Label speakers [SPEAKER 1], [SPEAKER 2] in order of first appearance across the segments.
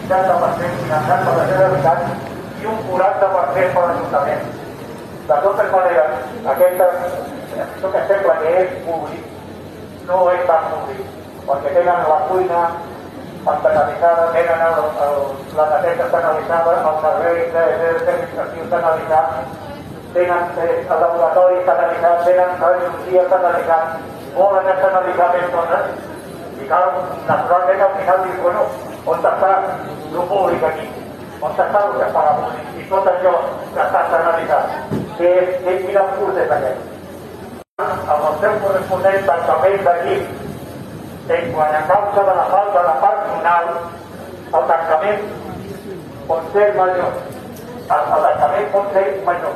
[SPEAKER 1] 60% finançat per la Generalitat i un 40% per l'Ajuntament. De totes maneres, això que sembla que és públic no és tan públic, perquè tenen la cuina pantanalitzada, tenen la neteja pantanalitzada, el servei d'administració pantanalitzat, tenen el laboratori pantanalitzat, tenen la cirurgia pantanalitzat, volen externalitzar més coses i clar, naturalment al final dius, bueno, on està el públic aquí? On està el que fa la públic? I tot això que està externalitzat, quin absurd és aquest? Amb el seu corresponent tancament d'aquí, quan a causa de la falta de parc final, el tancament pot ser major. El tancament pot ser major.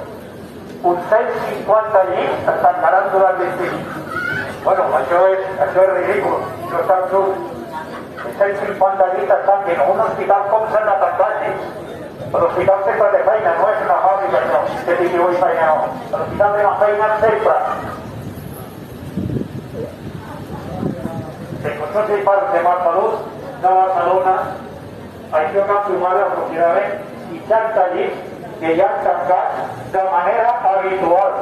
[SPEAKER 1] Uns 150 llits es tancaran durant l'estiu. Bueno, això és ridícul, això és absurd. 150 llits es tanquen. Un hospital com s'ha de tancar llits? L'hospital sempre té feina, no és una fàbrica això, que tingui avui feina no. L'hospital té la feina sempre. El Consorci de Parcs de Salut de Barcelona això que ha firmat aproximadament 60 llits que ja han tancat de manera habitual.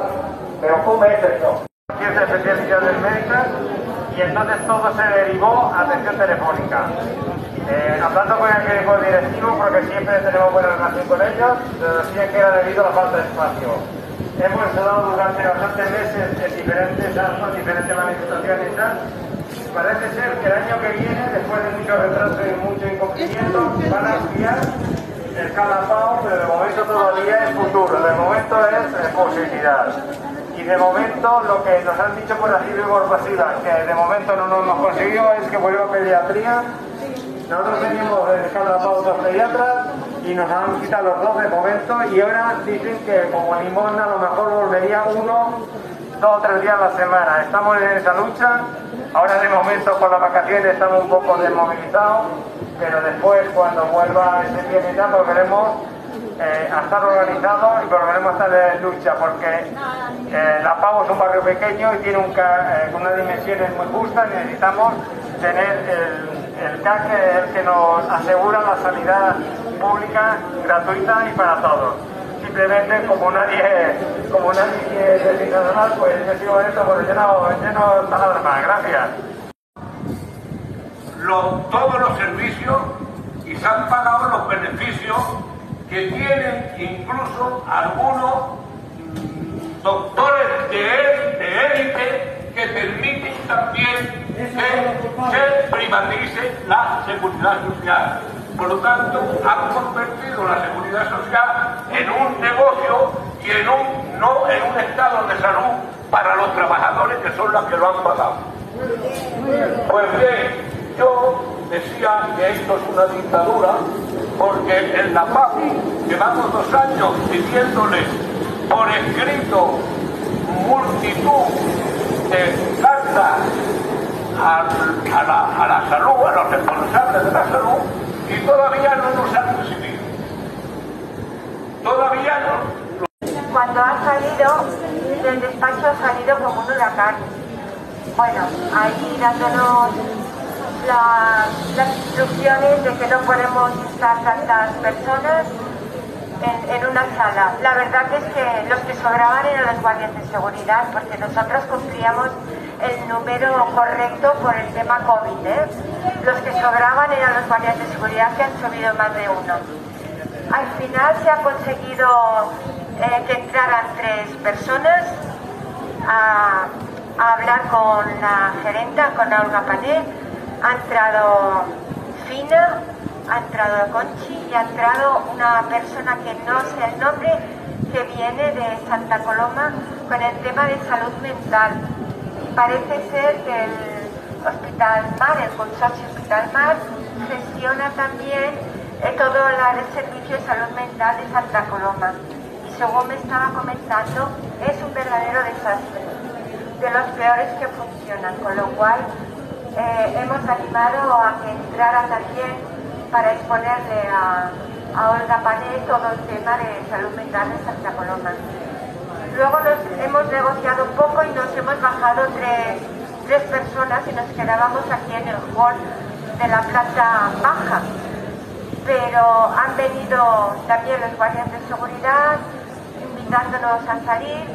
[SPEAKER 1] Pero ¿cómo es esto? Ciertas especialidades médicas y entonces todo se derivó a atención telefónica. Hablando con el equipo directivo, porque siempre tenemos buena relación con ellos, nos decían que era debido a la falta de espacio. Hemos estado durante bastantes meses en diferentes actos, diferentes manifestaciones. Parece ser que el año que viene, después de mucho retraso y mucho incumplimiento, van a ampliar el calapao, pero de momento todavía es futuro, de momento es posibilidad. Y de momento lo que nos han dicho por activa y por pasiva, que de momento no nos hemos conseguido, es que vuelva a pediatría. Nosotros teníamos el calapao 2 pediatras y nos han quitado los 2 de momento y ahora dicen que como limosna a lo mejor volvería 1, 2 o 3 días a la semana. Estamos en esa lucha. Ahora de momento por las vacaciones estamos un poco desmovilizados, pero después cuando vuelva ese tiempo ya volveremos a estar organizados y volveremos a estar en lucha, porque La Pau es un barrio pequeño y tiene unas dimensiones muy justas y necesitamos tener el CAC que nos asegura la sanidad pública, gratuita y para todos. Simplemente como nadie quiere decir nada más, pues yo sigo en esto porque yo no palabras más. Gracias.
[SPEAKER 2] Todos los servicios y se han pagado los beneficios que tienen incluso algunos doctores de élite que permiten también que se privatice la seguridad social. Por lo tanto, han convertido la seguridad social en un negocio y no en un estado de salud para los trabajadores que son los que lo han pagado. Pues bien, yo decía que esto es una dictadura porque en La Paz llevamos 2 años pidiéndole por escrito multitud de cartas a la salud, a los responsables de la salud, y todavía no nos han recibido. Todavía no.
[SPEAKER 3] Cuando ha salido del despacho ha salido como un huracán. Bueno, ahí dándonos las instrucciones de que no podemos estar tantas personas en una sala. La verdad es que los que sobraban eran los guardias de seguridad, porque nosotros cumplíamos el número correcto por el tema COVID, ¿eh? Los que sobraban eran los guardias de seguridad, que han subido más de uno. Al final se ha conseguido que entraran 3 personas a hablar con la gerenta, con Olga Pané. Ha entrado Fina, ha entrado Conchi y ha entrado una persona que no sé el nombre, que viene de Santa Coloma con el tema de salud mental. Y parece ser que el Hospital Mar, el Consorcio Hospital Mar, gestiona también todo el servicio de salud mental de Santa Coloma. Y según me estaba comentando, es un verdadero desastre, de los peores que funcionan, con lo cual hemos animado a que entrara también para exponerle a Olga Pané todo el tema de salud mental de Santa Coloma. Luego hemos negociado un poco y nos hemos bajado tres personas y nos quedábamos aquí en el hall de la planta baja. pero han venido también los guardias de seguridad invitándonos a salir.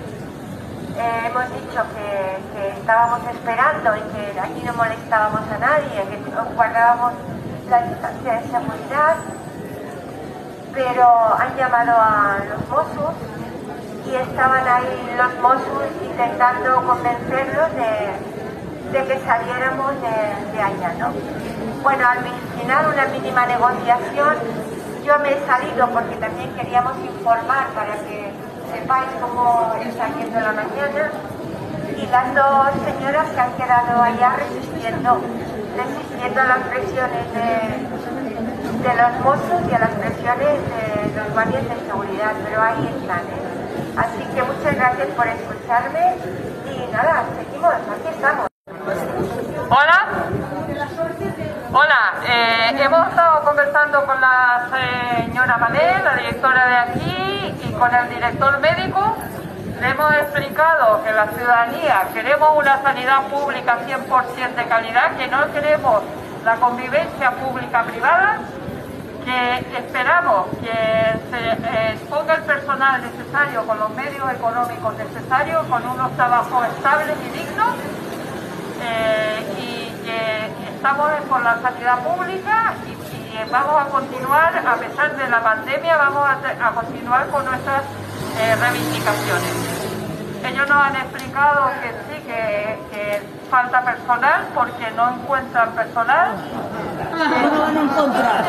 [SPEAKER 3] Hemos dicho que estábamos esperando y que aquí no molestábamos a nadie, que guardábamos la distancia de seguridad, pero han llamado a los Mossos y estaban ahí los Mossos intentando convencerlos de que saliéramos de allá, ¿no? Bueno, al final una mínima negociación, yo me he salido porque también queríamos informar para que sepáis cómo está yendo la mañana, y las dos señoras se han quedado allá resistiendo a las presiones de los Mossos y a las presiones de los guardias de seguridad, pero ahí están, ¿eh? Así que muchas gracias por escucharme y nada, seguimos, aquí estamos.
[SPEAKER 4] Hola. Hola, hemos estado conversando con la señora Manel, la directora de aquí, y con el director médico. Le hemos explicado que la ciudadanía queremos una sanidad pública 100% de calidad, que no queremos la convivencia pública-privada, que esperamos que se ponga el personal necesario con los medios económicos necesarios, con unos trabajos estables y dignos, y que estamos por la sanidad pública y vamos a continuar, a pesar de la pandemia, vamos a continuar con nuestras reivindicaciones. Ellos nos han explicado que sí, que falta personal porque no encuentran personal.
[SPEAKER 5] No van a encontrar.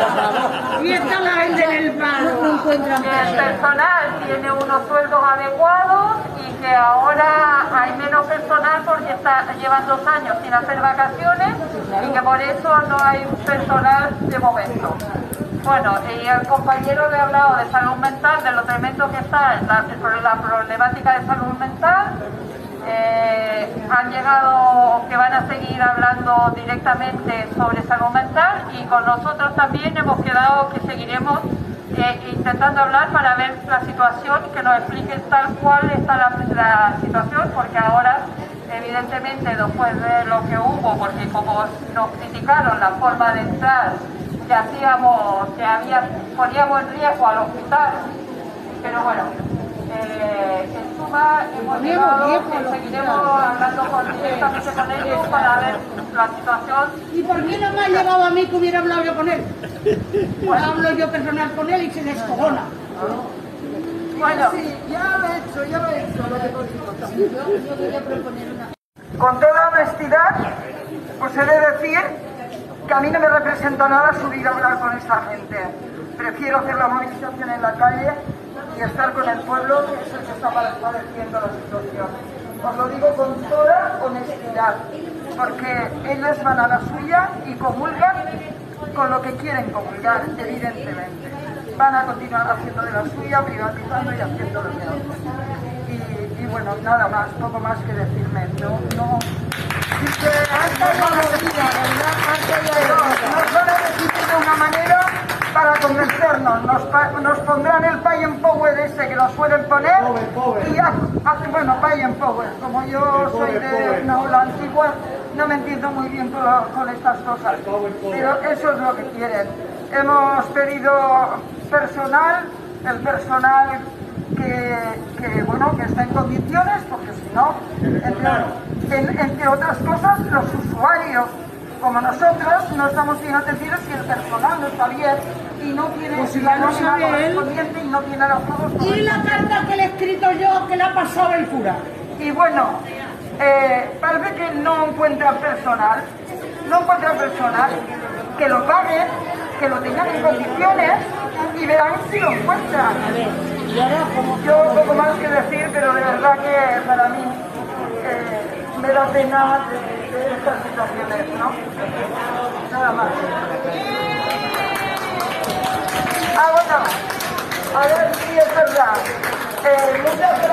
[SPEAKER 5] Y está la gente en el paro. No encuentran
[SPEAKER 4] que el personal tiene unos sueldos adecuados y que ahora hay menos personal porque llevan 2 años sin hacer vacaciones y que por eso no hay personal de momento. Bueno, y el compañero le ha hablado de salud mental, de lo tremendo que está la problemática de salud mental. Han llegado que van a seguir hablando directamente sobre salud mental, y con nosotros también hemos quedado que seguiremos intentando hablar para ver la situación, que nos expliquen tal cual está la situación, porque ahora evidentemente después de lo que hubo, porque como nos criticaron la forma de entrar, poníamos en riesgo al hospital, pero bueno, en suma hemos llegado que seguiremos hablando directamente con ellos para ver la situación.
[SPEAKER 5] ¿Y por qué no me ha llevado a mí que hubiera hablado yo con él? Pues hablo yo personal con él y se descojona.
[SPEAKER 4] Bueno,
[SPEAKER 5] Sí, ya lo he hecho, lo que consigo. Yo voy a proponer una.
[SPEAKER 6] Con toda honestidad, os he de decir que a mí no me representa nada subir a hablar con esta gente. Prefiero hacer la movilización en la calle y estar con el pueblo, que es el que está padeciendo la situación. Os lo digo con toda honestidad, porque ellos van a la suya y comulgan con lo que quieren comulgar, evidentemente. Van a continuar haciendo de la suya, privatizando y haciendo lo que hacen. Y bueno, nada más, poco más que decirme. No nos van a decir de una manera para convencernos, nos pondrán el pay and power ese que lo suelen poner y bueno, pay and power, como yo soy de una ola antigua, no me entiendo muy bien con estas cosas, pero eso es lo que quieren. Hemos pedido personal, el personal que bueno, que está en condiciones, porque si no, entre otras cosas, los usuarios como nosotros no estamos bien atendidos si el personal no está bien y no tiene la nómina correspondiente y no tiene los pagos.
[SPEAKER 5] Y la carta que le he escrito yo, que la ha pasado el cura.
[SPEAKER 6] Y bueno, parece que no encuentran personal, que lo paguen, que lo tengan en condiciones y verán si lo encuentran. Yo poco más que decir, pero de verdad que para mí me da pena de estas situaciones, ¿no? Nada más. Bueno, a ver si es verdad. Muchas gracias.